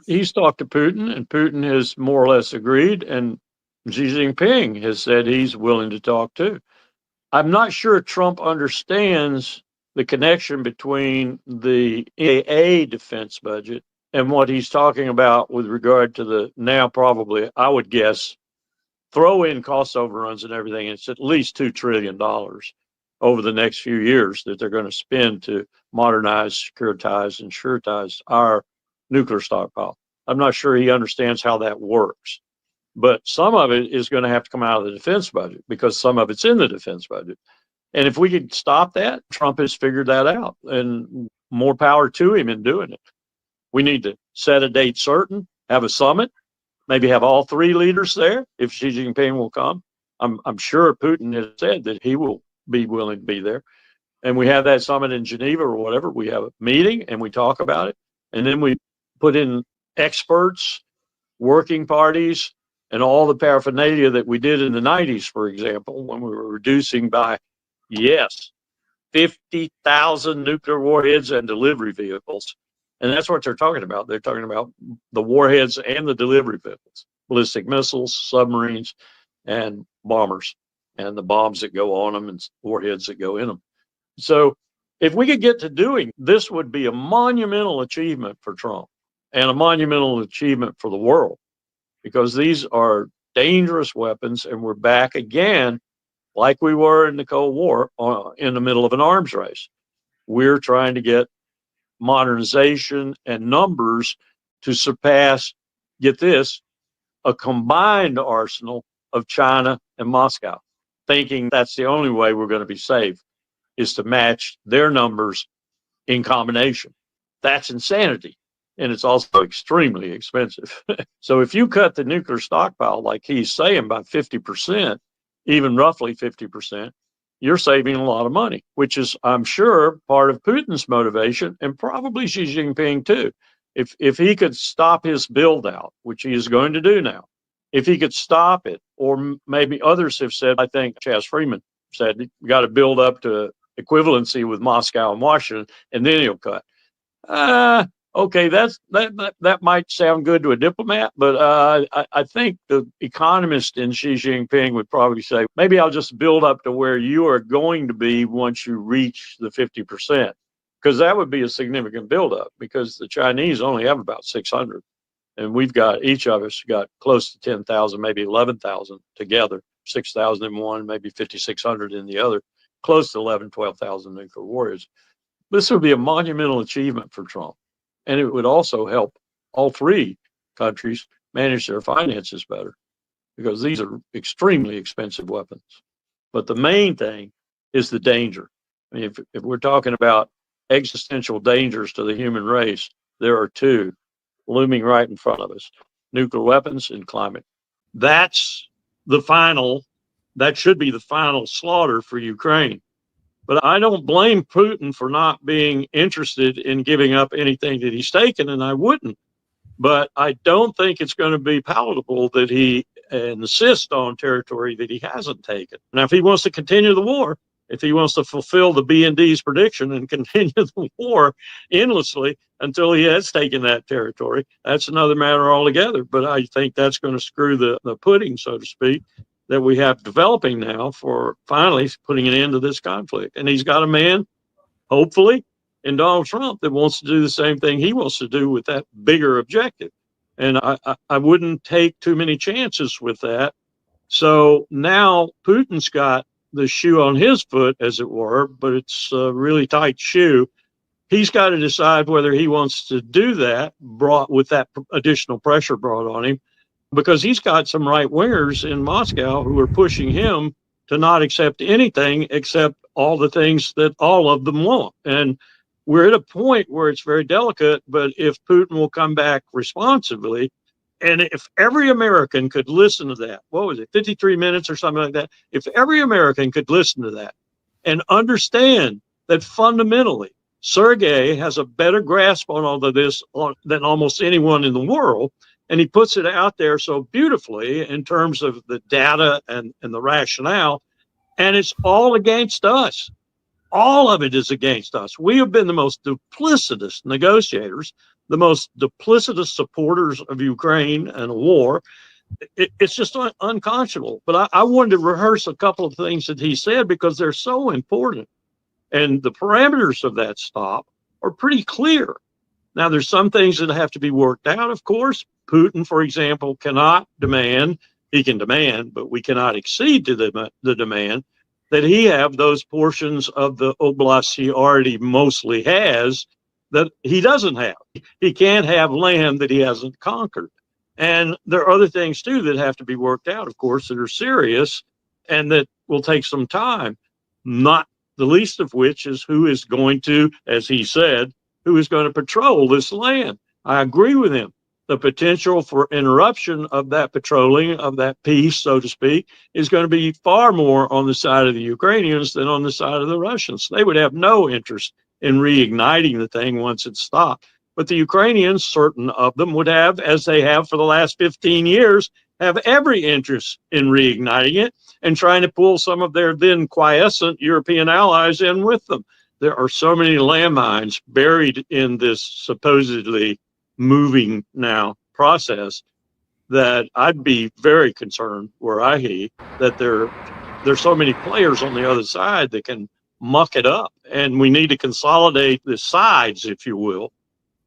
He's talked to Putin, and Putin has more or less agreed, and Xi Jinping has said he's willing to talk too. I'm not sure Trump understands the connection between the AA defense budget and what he's talking about with regard to the now probably, I would guess, throw in cost overruns and everything. It's at least $2 trillion over the next few years that they're going to spend to modernize, securitize, and suretize our nuclear stockpile. I'm not sure he understands how that works. But some of it is going to have to come out of the defense budget because some of it's in the defense budget. And if we could stop that, Trump has figured that out, and more power to him in doing it. We need to set a date certain, have a summit, maybe have all three leaders there if Xi Jinping will come. I'm sure Putin has said that he will be willing to be there. And we have that summit in Geneva or whatever. We have a meeting and we talk about it. And then we put in experts, working parties, and all the paraphernalia that we did in the 90s, for example, when we were reducing by, yes, 50,000 nuclear warheads and delivery vehicles. And that's what they're talking about. They're talking about the warheads and the delivery vehicles, ballistic missiles, submarines, and bombers, and the bombs that go on them and warheads that go in them. So if we could get to doing this, would be a monumental achievement for Trump and a monumental achievement for the world, because these are dangerous weapons, and we're back again like we were in the Cold War in the middle of an arms race. We're trying to get modernization and numbers to surpass, get this, a combined arsenal of China and Moscow, thinking that's the only way we're going to be safe, is to match their numbers in combination. That's insanity. And it's also extremely expensive. So if you cut the nuclear stockpile, like he's saying, by 50%, even roughly 50%, you're saving a lot of money, which is, I'm sure, part of Putin's motivation, and probably Xi Jinping too. If he could stop his build out, which he is going to do now, if he could stop it, or maybe others have said, I think Chas Freeman said, you got to build up to equivalency with Moscow and Washington, and then he'll cut. Okay, that might sound good to a diplomat, but I think the economist in Xi Jinping would probably say, maybe I'll just build up to where you are going to be once you reach the 50%, because that would be a significant buildup, because the Chinese only have about 600, and we've got, each of us got close to 10,000, maybe 11,000 together, 6,000 in one, maybe 5,600 in the other, close to 11, 12,000 nuclear warriors. This would be a monumental achievement for Trump. And it would also help all three countries manage their finances better, because these are extremely expensive weapons. But the main thing is the danger. I mean, if we're talking about existential dangers to the human race, there are two looming right in front of us: nuclear weapons and climate. That's the final, that should be the final slaughter for Ukraine. But I don't blame Putin for not being interested in giving up anything that he's taken, and I wouldn't. But I don't think it's going to be palatable that he insists on territory that he hasn't taken. Now, if he wants to continue the war, if he wants to fulfill the B&D's prediction and continue the war endlessly until he has taken that territory, that's another matter altogether. But I think that's going to screw the pudding, so to speak, that we have developing now for finally putting an end to this conflict. And he's got a man, hopefully, in Donald Trump that wants to do the same thing he wants to do with that bigger objective. And I wouldn't take too many chances with that. So now Putin's got the shoe on his foot, as it were, but it's a really tight shoe. He's got to decide whether he wants to do that, brought with that additional pressure brought on him, because he's got some right wingers in Moscow who are pushing him to not accept anything except all the things that all of them want. And we're at a point where it's very delicate, but if Putin will come back responsibly, and if every American could listen to that, what was it, 53 minutes or something like that? If every American could listen to that and understand that fundamentally Sergei has a better grasp on all of this than almost anyone in the world, and he puts it out there so beautifully in terms of the data and the rationale, and it's all against us. All of it is against us. We have been the most duplicitous negotiators the most duplicitous supporters of Ukraine and a war. It's just unconscionable. But I wanted to rehearse a couple of things that he said because they're so important. And the parameters of that stop are pretty clear. Now, there's some things that have to be worked out, of course. Putin, for example, cannot demand, he can demand, but we cannot exceed to the demand that he have those portions of the oblasts he already mostly has that he doesn't have. He can't have land that he hasn't conquered. And there are other things, too, that have to be worked out, of course, that are serious and that will take some time, not the least of which is who is going to, as he said, who is going to patrol this land. I agree with him. The potential for interruption of that patrolling, of that peace, so to speak, is going to be far more on the side of the Ukrainians than on the side of the Russians. They would have no interest in reigniting the thing once it stopped. But the Ukrainians, certain of them, would have, as they have for the last 15 years, have every interest in reigniting it and trying to pull some of their then quiescent European allies in with them. There are so many landmines buried in this supposedly moving now process that I'd be very concerned were I he that there's so many players on the other side that can muck it up. And we need to consolidate the sides, if you will.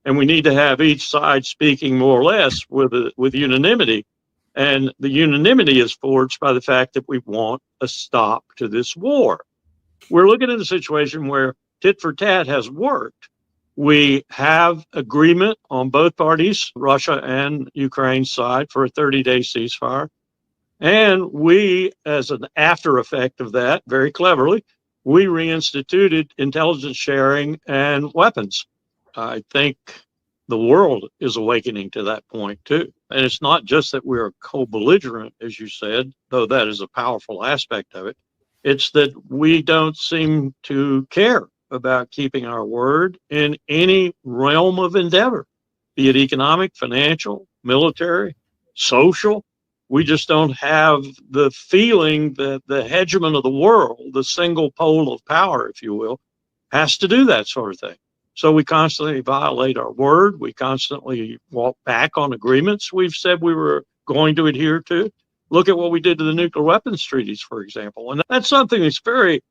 And we need to have each side speaking more or less with unanimity. And the unanimity is forged by the fact that we want a stop to this war. We're looking at a situation where tit for tat has worked. We have agreement on both parties, Russia and Ukraine's side, for a 30-day ceasefire. And we, as an after effect of that, very cleverly, we reinstituted intelligence sharing and weapons. I think the world is awakening to that point, too. And it's not just that we're co-belligerent, as you said, though that is a powerful aspect of it. It's that we don't seem to care about keeping our word in any realm of endeavor, be it economic, financial, military, social. We just don't have the feeling that the hegemon of the world, the single pole of power, if you will, has to do that sort of thing. So we constantly violate our word. We constantly walk back on agreements we've said we were going to adhere to. Look at what we did to the nuclear weapons treaties, for example. And that's something that's very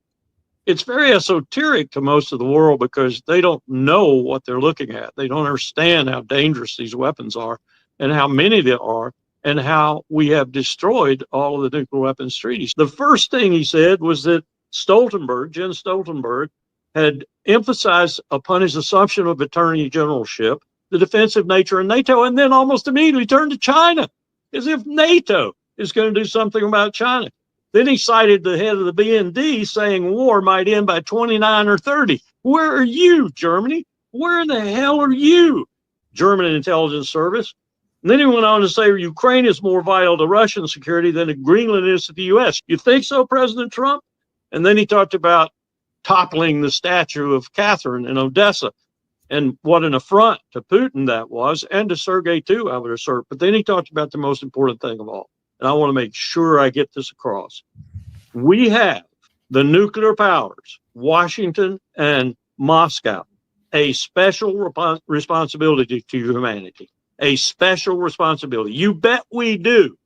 esoteric to most of the world because they don't know what they're looking at. They don't understand how dangerous these weapons are and how many there are and how we have destroyed all of the nuclear weapons treaties. The first thing he said was that Jens Stoltenberg, had emphasized upon his assumption of attorney generalship the defensive nature of NATO, and then almost immediately turned to China, as if NATO is going to do something about China. Then he cited the head of the BND saying war might end by 29 or 30. Where are you, Germany? Where in the hell are you, German intelligence service? And then he went on to say Ukraine is more vital to Russian security than Greenland is to the U.S. You think so, President Trump? And then he talked about toppling the statue of Catherine in Odessa. And what an affront to Putin that was, and to Sergei too, I would assert. But then he talked about the most important thing of all. And I want to make sure I get this across. We have the nuclear powers, Washington and Moscow, a special responsibility to humanity, a special responsibility. You bet we do.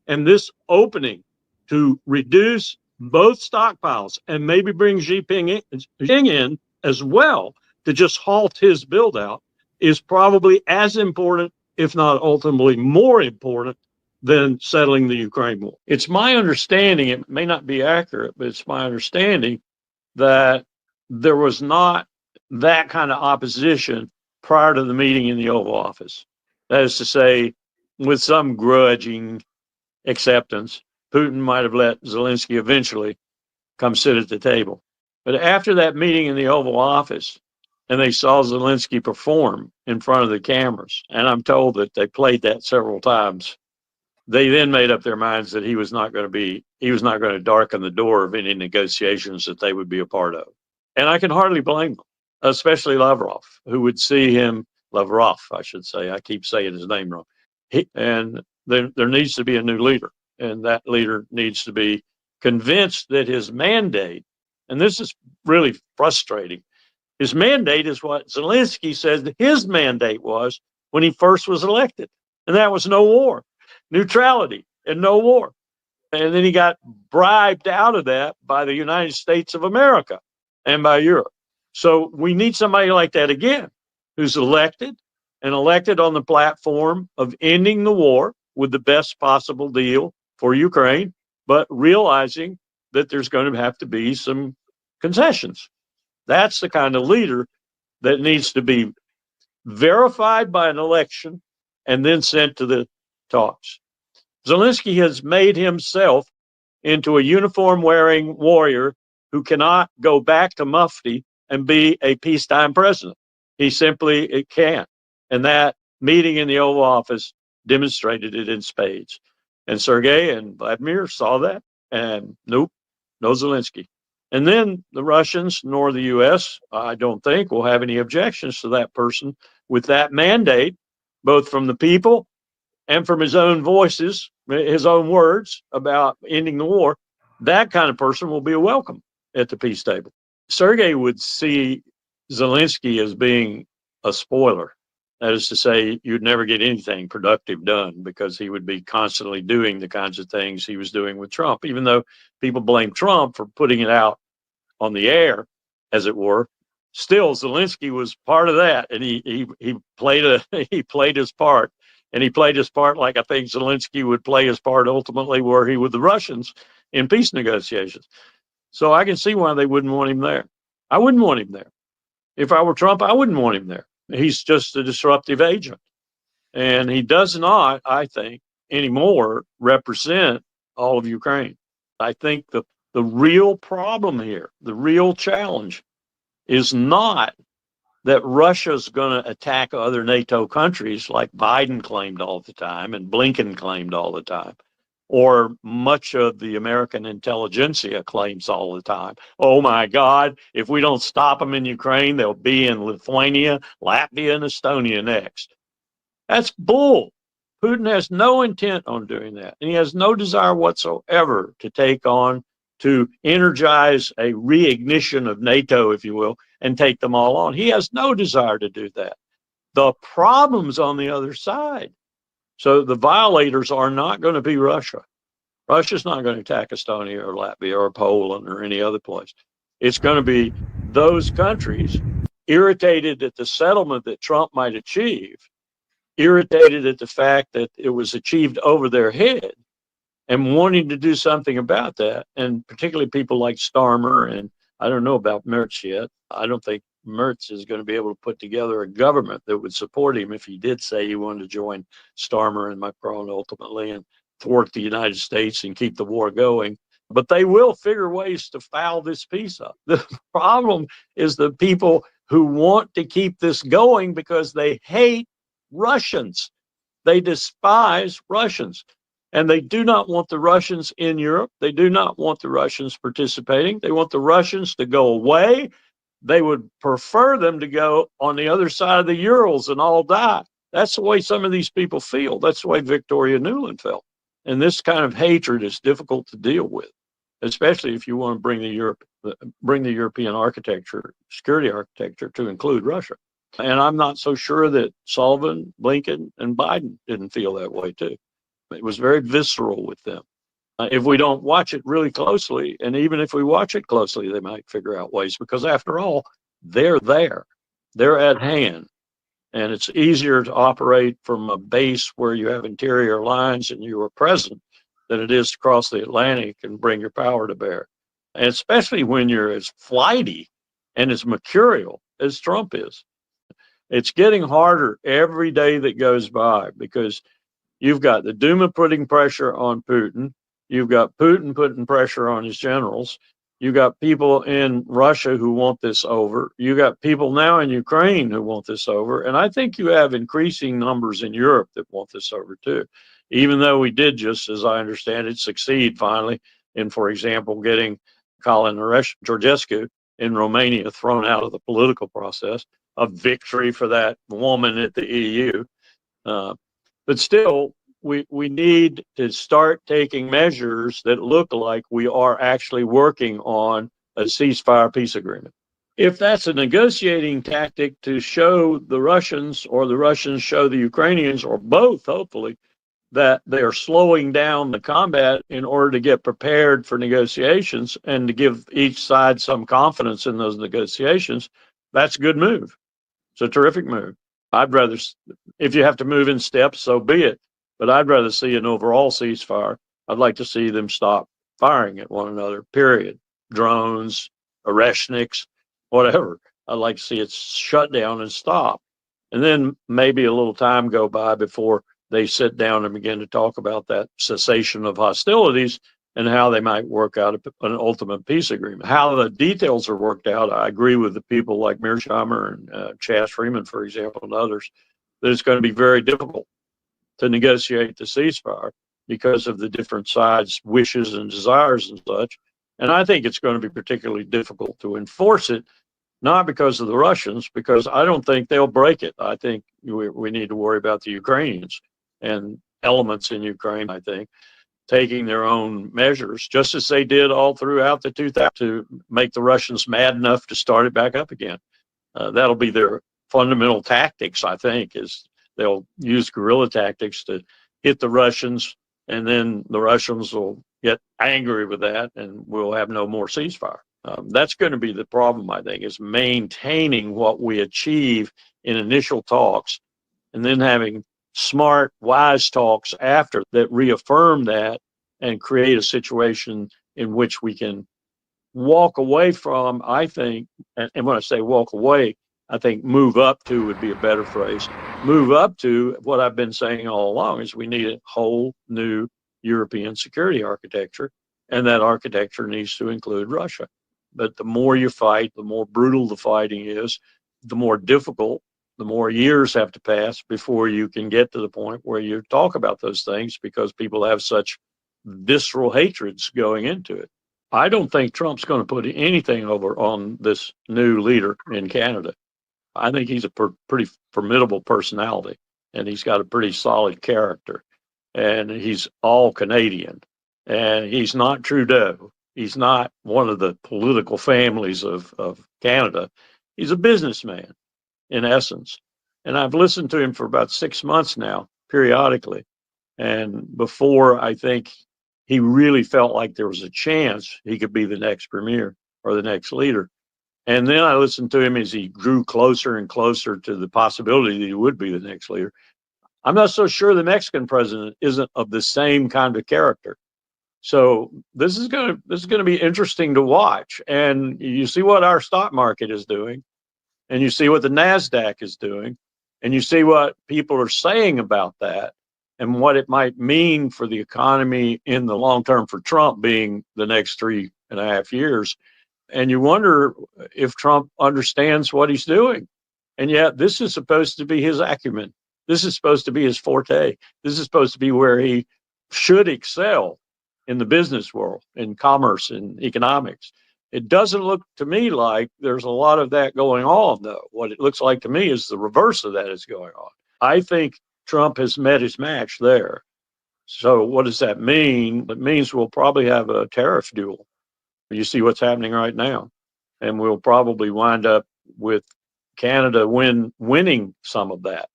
And this opening to reduce both stockpiles and maybe bring Xi Jinping in as well to just halt his build out is probably as important, if not ultimately more important, than settling the Ukraine war. It's my understanding, it may not be accurate, but it's my understanding that there was not that kind of opposition prior to the meeting in the Oval Office. That is to say, with some grudging acceptance, Putin might have let Zelensky eventually come sit at the table. But after that meeting in the Oval Office, and they saw Zelensky perform in front of the cameras, and I'm told that they played that several times, they then made up their minds that he was not going to darken the door of any negotiations that they would be a part of. And I can hardly blame them, especially Lavrov, who would see him, Lavrov, I should say, I keep saying his name wrong. And there needs to be a new leader. And that leader needs to be convinced that his mandate, and this is really frustrating, His mandate is what Zelensky says that his mandate was when he first was elected. And that was no war, neutrality, and no war. And then he got bribed out of that by the United States of America and by Europe. So we need somebody like that again, who's elected and elected on the platform of ending the war with the best possible deal for Ukraine, but realizing that there's going to have to be some concessions. That's the kind of leader that needs to be verified by an election and then sent to the talks. Zelensky has made himself into a uniform wearing warrior who cannot go back to Mufti and be a peacetime president. He simply can't. And that meeting in the Oval Office demonstrated it in spades. And Sergei and Vladimir saw that, and nope, no Zelensky. And then the Russians nor the U.S., I don't think, will have any objections to that person with that mandate, both from the people and from his own voices, his own words about ending the war. That kind of person will be a welcome at the peace table. Sergei would see Zelensky as being a spoiler. That is to say, you'd never get anything productive done because he would be constantly doing the kinds of things he was doing with Trump, even though people blame Trump for putting it out on the air, as it were. Still, Zelensky was part of that, and he played his part, and he played his part like I think Zelensky would play his part ultimately, were he with the Russians in peace negotiations. So I can see why they wouldn't want him there. I wouldn't want him there. If I were Trump, I wouldn't want him there. He's just a disruptive agent, and he does not, I think, anymore represent all of Ukraine. I think the real problem here, the real challenge, is not that Russia's going to attack other NATO countries like Biden claimed all the time and Blinken claimed all the time, or much of the American intelligentsia claims all the time. Oh my God, if we don't stop them in Ukraine, they'll be in Lithuania, Latvia, and Estonia next. That's bull. Putin has no intent on doing that. And he has no desire whatsoever to energize a reignition of NATO, if you will, and take them all on. He has no desire to do that. The problem's on the other side. So the violators are not going to be Russia. Russia's not going to attack Estonia or Latvia or Poland or any other place. It's going to be those countries irritated at the settlement that Trump might achieve, irritated at the fact that it was achieved over their head, and wanting to do something about that, and particularly people like Starmer, and I don't know about Merz yet. I don't think Merz is going to be able to put together a government that would support him if he did say he wanted to join Starmer and Macron ultimately and thwart the United States and keep the war going. But they will figure ways to foul this peace up. The problem is the people who want to keep this going because they hate Russians. They despise Russians. And they do not want the Russians in Europe. They do not want the Russians participating. They want the Russians to go away. They would prefer them to go on the other side of the Urals and all die. That's the way some of these people feel. That's the way Victoria Nuland felt. And this kind of hatred is difficult to deal with, especially if you want to bring the European architecture, security architecture, to include Russia. And I'm not so sure that Sullivan, Blinken, and Biden didn't feel that way too. It was very visceral with them. If we don't watch it really closely, and even if we watch it closely, they might figure out ways, because after all, they're there. They're at hand. And it's easier to operate from a base where you have interior lines and you are present than it is to cross the Atlantic and bring your power to bear. And especially when you're as flighty and as mercurial as Trump is. It's getting harder every day that goes by, because you've got the Duma putting pressure on Putin. You've got Putin putting pressure on his generals. You've got people in Russia who want this over. You've got people now in Ukraine who want this over. And I think you have increasing numbers in Europe that want this over too. Even though we did just, as I understand it, succeed finally in, for example, getting Colin Georgescu in Romania thrown out of the political process, a victory for that woman at the EU. But still, we need to start taking measures that look like we are actually working on a ceasefire peace agreement. If that's a negotiating tactic to show the Russians or the Russians show the Ukrainians or both, hopefully, that they are slowing down the combat in order to get prepared for negotiations and to give each side some confidence in those negotiations, that's a good move. It's a terrific move. I'd rather, if you have to move in steps, so be it. But I'd rather see an overall ceasefire. I'd like to see them stop firing at one another, period. Drones, Oreshniks, whatever. I'd like to see it shut down and stop. And then maybe a little time go by before they sit down and begin to talk about that cessation of hostilities and how they might work out an ultimate peace agreement. How the details are worked out, I agree with the people like Mearsheimer and Chas Freeman, for example, and others, that it's going to be very difficult to negotiate the ceasefire because of the different sides' wishes and desires and such. And I think it's going to be particularly difficult to enforce it, not because of the Russians, because I don't think they'll break it. I think we need to worry about the Ukrainians and elements in Ukraine, I think, taking their own measures, just as they did all throughout the 2000s to make the Russians mad enough to start it back up again. That'll be their fundamental tactics, I think, is they'll use guerrilla tactics to hit the Russians, and then the Russians will get angry with that, and we'll have no more ceasefire. That's going to be the problem, I think, is maintaining what we achieve in initial talks and then having smart, wise talks after that reaffirm that and create a situation in which we can walk away from, I think, and when I say walk away, I think move up to would be a better phrase. Move up to what I've been saying all along is we need a whole new European security architecture, and that architecture needs to include Russia. But the more you fight, the more brutal the fighting is, the more difficult, the more years have to pass before you can get to the point where you talk about those things because people have such visceral hatreds going into it. I don't think Trump's going to put anything over on this new leader in Canada. I think he's a pretty formidable personality, and he's got a pretty solid character, and he's all Canadian, and he's not Trudeau. He's not one of the political families of Canada. He's a businessman, in essence. And I've listened to him for about 6 months now, periodically. And before, I think he really felt like there was a chance he could be the next premier or the next leader. And then I listened to him as he grew closer and closer to the possibility that he would be the next leader. I'm not so sure the Mexican president isn't of the same kind of character. So this is going to be interesting to watch. And you see what our stock market is doing, and you see what the NASDAQ is doing, and you see what people are saying about that and what it might mean for the economy in the long term for Trump being the next 3.5 years. And you wonder if Trump understands what he's doing. And yet this is supposed to be his acumen. This is supposed to be his forte. This is supposed to be where he should excel in the business world, in commerce, in economics. It doesn't look to me like there's a lot of that going on, though. What it looks like to me is the reverse of that is going on. I think Trump has met his match there. So what does that mean? It means we'll probably have a tariff duel. You see what's happening right now. And we'll probably wind up with Canada winning some of that.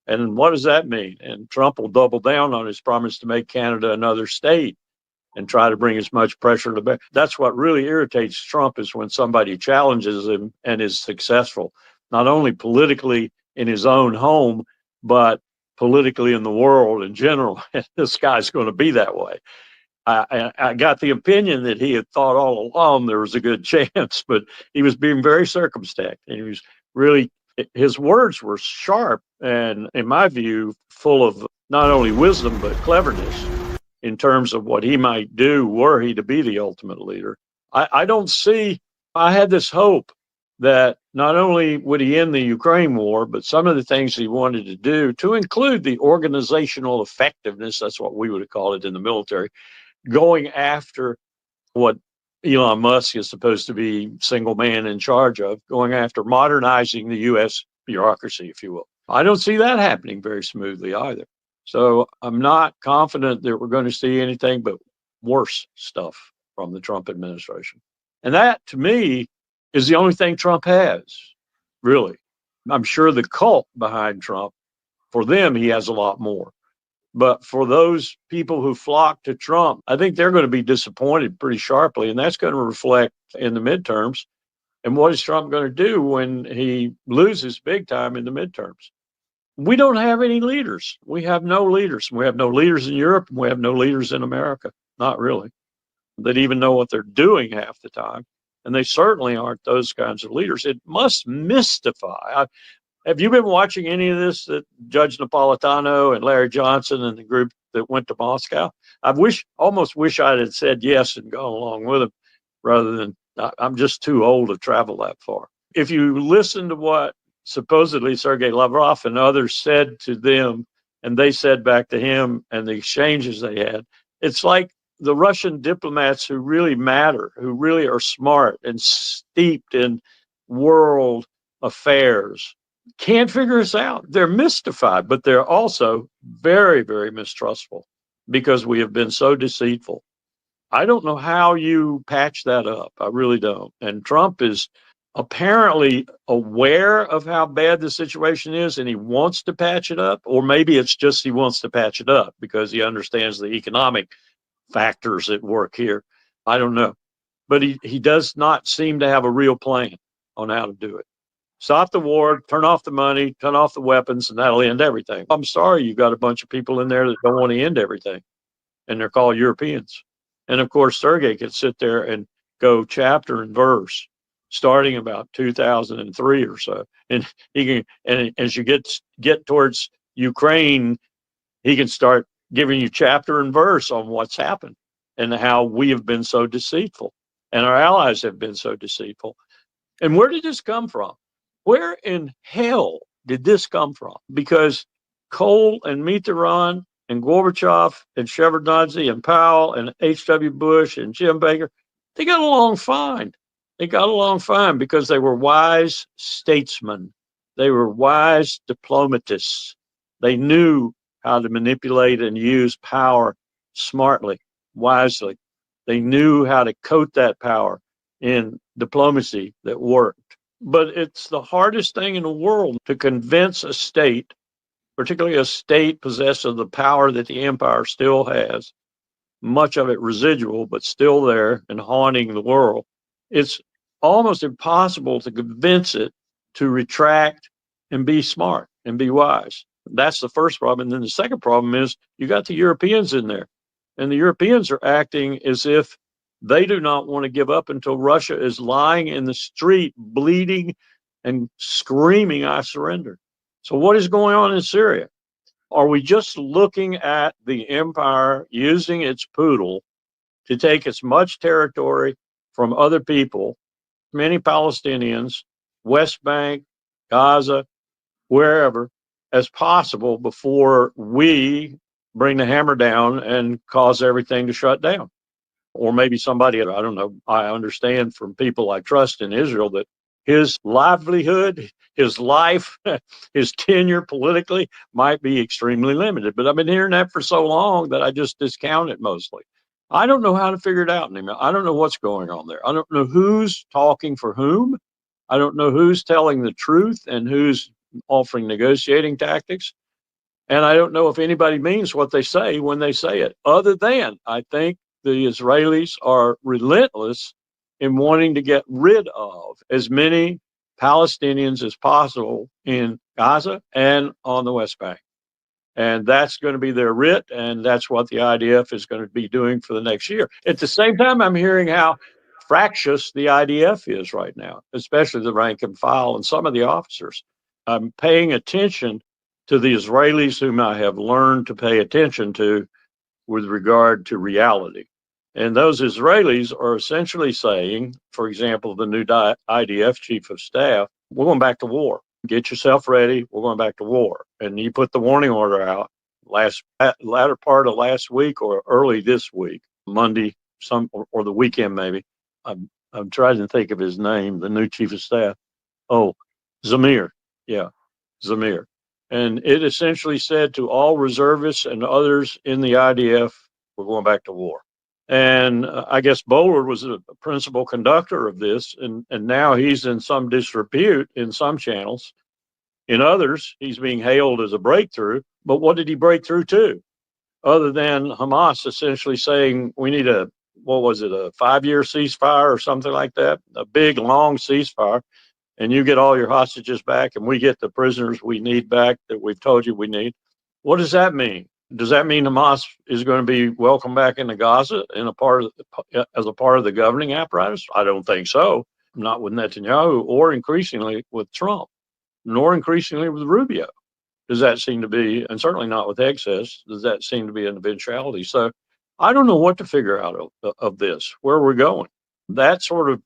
And what does that mean? And Trump will double down on his promise to make Canada another state and try to bring as much pressure to bear. That's what really irritates Trump, is when somebody challenges him and is successful, not only politically in his own home, but politically in the world in general. This guy's going to be that way. I got the opinion that he had thought all along there was a good chance, but he was being very circumspect, and he was really, his words were sharp and, in my view, full of not only wisdom but cleverness in terms of what he might do were he to be the ultimate leader. I don't see, I had this hope that not only would he end the Ukraine war, but some of the things he wanted to do, to include the organizational effectiveness, that's what we would have called it in the military, going after what Elon Musk is supposed to be single man in charge of, going after modernizing the U.S. bureaucracy, if you will. I don't see that happening very smoothly either. So I'm not confident that we're going to see anything but worse stuff from the Trump administration. And that, to me, is the only thing Trump has, really. I'm sure the cult behind Trump, for them, he has a lot more. But for those people who flock to Trump, I think they're going to be disappointed pretty sharply, and that's going to reflect in the midterms. And what is Trump going to do when he loses big time in the midterms? We don't have any leaders. We have no leaders. We have no leaders in Europe, and we have no leaders in America. Not really. That even know what they're doing half the time. And they certainly aren't those kinds of leaders. It must mystify. Have you been watching any of this that Judge Napolitano and Larry Johnson and the group that went to Moscow? Almost wish I had said yes and gone along with them rather than I'm just too old to travel that far. If you listen to what supposedly Sergei Lavrov and others said to them, and they said back to him, and the exchanges they had, it's like the Russian diplomats who really matter, who really are smart and steeped in world affairs, can't figure us out. They're mystified, but they're also very, very mistrustful because we have been so deceitful. I don't know how you patch that up. I really don't. And Trump is apparently aware of how bad the situation is and he wants to patch it up, or maybe it's just he wants to patch it up because he understands the economic factors at work here. I don't know. But he does not seem to have a real plan on how to do it. Stop the war, turn off the money, turn off the weapons, and that'll end everything. I'm sorry you've got a bunch of people in there that don't want to end everything, and they're called Europeans. And of course, Sergei could sit there and go chapter and verse, starting about 2003 or so. And he can, and as you get towards Ukraine, he can start giving you chapter and verse on what's happened and how we have been so deceitful and our allies have been so deceitful. And where did this come from? Where in hell did this come from? Because Kohl and Mitterrand and Gorbachev and Shevardnadze and Powell and H.W. Bush and Jim Baker, they got along fine. They got along fine because they were wise statesmen. They were wise diplomatists. They knew how to manipulate and use power smartly, wisely. They knew how to coat that power in diplomacy that worked. But it's the hardest thing in the world to convince a state, particularly a state possessed of the power that the empire still has, much of it residual, but still there and haunting the world. It's almost impossible to convince it to retract and be smart and be wise. That's the first problem. And then the second problem is you got the Europeans in there, and the Europeans are acting as if they do not want to give up until Russia is lying in the street, bleeding and screaming, I surrender. So what is going on in Syria? Are we just looking at the empire using its poodle to take as much territory from other people, many Palestinians, West Bank, Gaza, wherever, as possible before we bring the hammer down and cause everything to shut down? Or maybe somebody, I don't know, I understand from people I trust in Israel that his livelihood, his life, his tenure politically might be extremely limited. But I've been hearing that for so long that I just discount it mostly. I don't know how to figure it out anymore. I don't know what's going on there. I don't know who's talking for whom. I don't know who's telling the truth and who's offering negotiating tactics. And I don't know if anybody means what they say when they say it, other than I think the Israelis are relentless in wanting to get rid of as many Palestinians as possible in Gaza and on the West Bank. And that's going to be their writ, and that's what the IDF is going to be doing for the next year. At the same time, I'm hearing how fractious the IDF is right now, especially the rank and file and some of the officers. I'm paying attention to the Israelis whom I have learned to pay attention to with regard to reality. And those Israelis are essentially saying, for example, the new IDF chief of staff, we're going back to war. Get yourself ready. We're going back to war. And you put the warning order out latter part of last week or early this week, Monday, or the weekend maybe. I'm trying to think of his name, the new chief of staff. Oh, Zamir. Yeah, Zamir. And it essentially said to all reservists and others in the IDF, we're going back to war. And I guess Bowler was a principal conductor of this, and now he's in some disrepute in some channels. In others, he's being hailed as a breakthrough. But what did he break through to? Other than Hamas essentially saying we need a 5-year ceasefire or something like that, a big, long ceasefire, and you get all your hostages back and we get the prisoners we need back that we've told you we need. What does that mean? Does that mean Hamas is going to be welcomed back into Gaza as a part of the governing apparatus? I don't think so. Not with Netanyahu, or increasingly with Trump, nor increasingly with Rubio. Does that seem to be, and certainly not with excess, does that seem to be an eventuality? So I don't know what to figure out of this, where we're going. That sort of,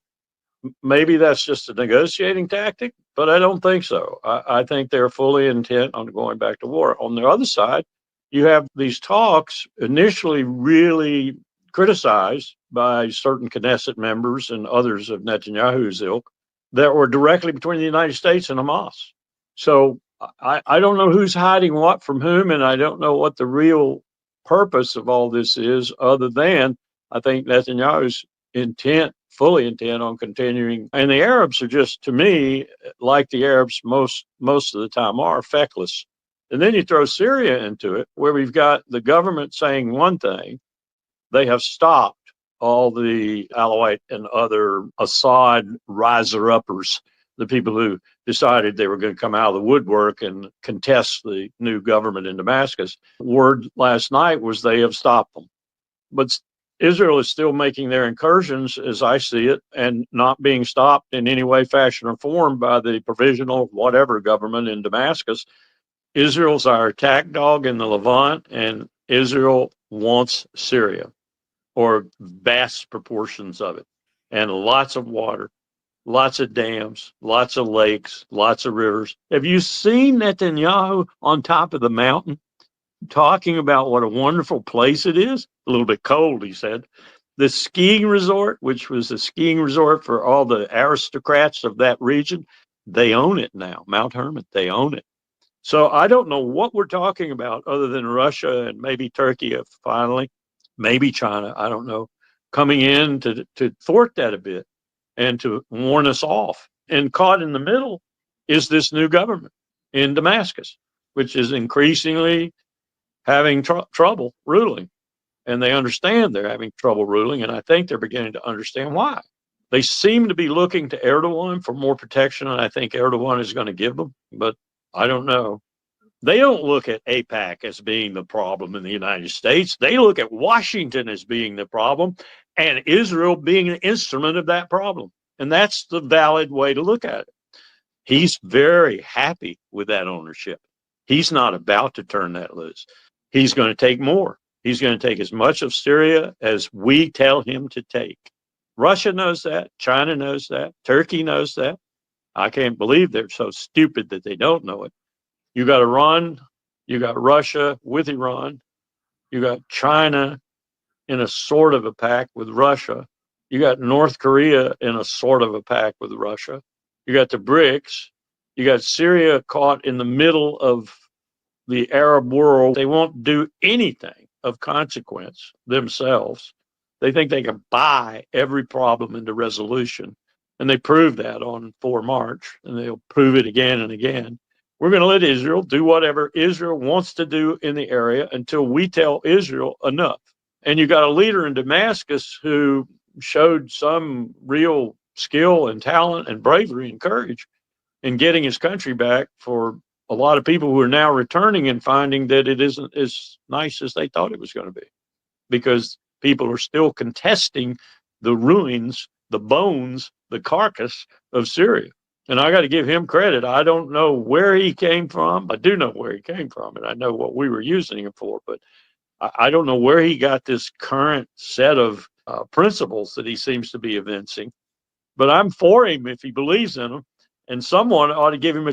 maybe that's just a negotiating tactic, but I don't think so. I think they're fully intent on going back to war. On the other side, you have these talks initially really criticized by certain Knesset members and others of Netanyahu's ilk that were directly between the United States and Hamas. So I don't know who's hiding what from whom, and I don't know what the real purpose of all this is, other than I think Netanyahu's fully intent on continuing. And the Arabs are just, to me, like the Arabs most of the time are, feckless. And then you throw Syria into it, where we've got the government saying one thing. They have stopped all the Alawite and other Assad riser-uppers, the people who decided they were going to come out of the woodwork and contest the new government in Damascus. Word last night was they have stopped them. But Israel is still making their incursions, as I see it, and not being stopped in any way, fashion, or form by the provisional whatever government in Damascus. Israel's our attack dog in the Levant, and Israel wants Syria, or vast proportions of it, and lots of water, lots of dams, lots of lakes, lots of rivers. Have you seen Netanyahu on top of the mountain talking about what a wonderful place it is? A little bit cold, he said. The skiing resort, which was a skiing resort for all the aristocrats of that region, they own it now. Mount Hermon, they own it. So I don't know what we're talking about other than Russia and maybe Turkey finally, maybe China, I don't know, coming in to thwart that a bit and to warn us off. And caught in the middle is this new government in Damascus, which is increasingly having trouble ruling. And they understand they're having trouble ruling, and I think they're beginning to understand why. They seem to be looking to Erdogan for more protection, and I think Erdogan is going to give them, but I don't know. They don't look at AIPAC as being the problem in the United States. They look at Washington as being the problem and Israel being an instrument of that problem. And that's the valid way to look at it. He's very happy with that ownership. He's not about to turn that loose. He's going to take more. He's going to take as much of Syria as we tell him to take. Russia knows that. China knows that. Turkey knows that. I can't believe they're so stupid that they don't know it. You got Iran, you got Russia with Iran, you got China in a sort of a pact with Russia, you got North Korea in a sort of a pact with Russia, you got the BRICS, you got Syria caught in the middle of the Arab world. They won't do anything of consequence themselves. They think they can buy every problem into resolution. And they proved that on 4 March, and they'll prove it again and again. We're going to let Israel do whatever Israel wants to do in the area until we tell Israel enough. And you got a leader in Damascus who showed some real skill and talent and bravery and courage in getting his country back, for a lot of people who are now returning and finding that it isn't as nice as they thought it was going to be, because people are still contesting the ruins, the bones, the carcass of Syria. And I got to give him credit. I don't know where he came from. I do know where he came from, and I know what we were using him for, but I don't know where he got this current set of principles that he seems to be evincing. But I'm for him if he believes in them, and someone ought to give him a